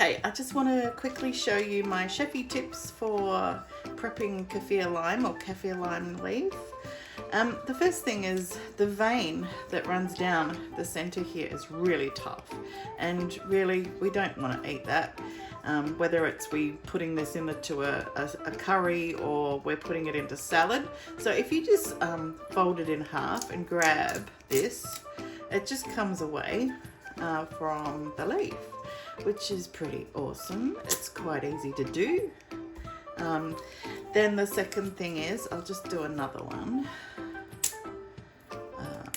Okay, I just want to quickly show you my chefy tips for prepping kaffir lime or kaffir lime leaf. The first thing is the vein that runs down the center here is really tough, and really we don't want to eat that. Whether it's we putting this into a curry or we're putting it into salad. So if you just fold it in half and grab this, it just comes away from the leaf, which is pretty awesome. It's quite easy to do. Then the second thing is, I'll just do another one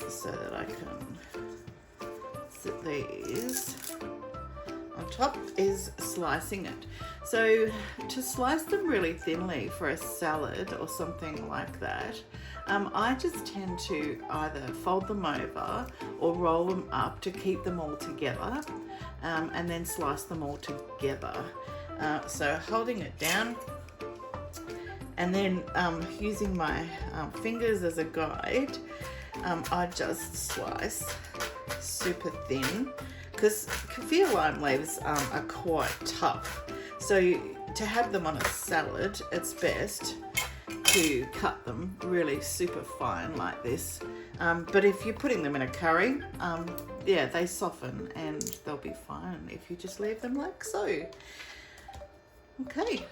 so that I can sit these on top, is slicing it. So to slice them really thinly for a salad or something like that, I just tend to either fold them over or roll them up to keep them all together, and then slice them all together. So holding it down and then using my fingers as a guide, I just slice super thin, because kaffir lime leaves are quite tough. So to have them on a salad, it's best to cut them really super fine like this. But if you're putting them in a curry, yeah, they soften and they'll be fine if you just leave them like so. Okay.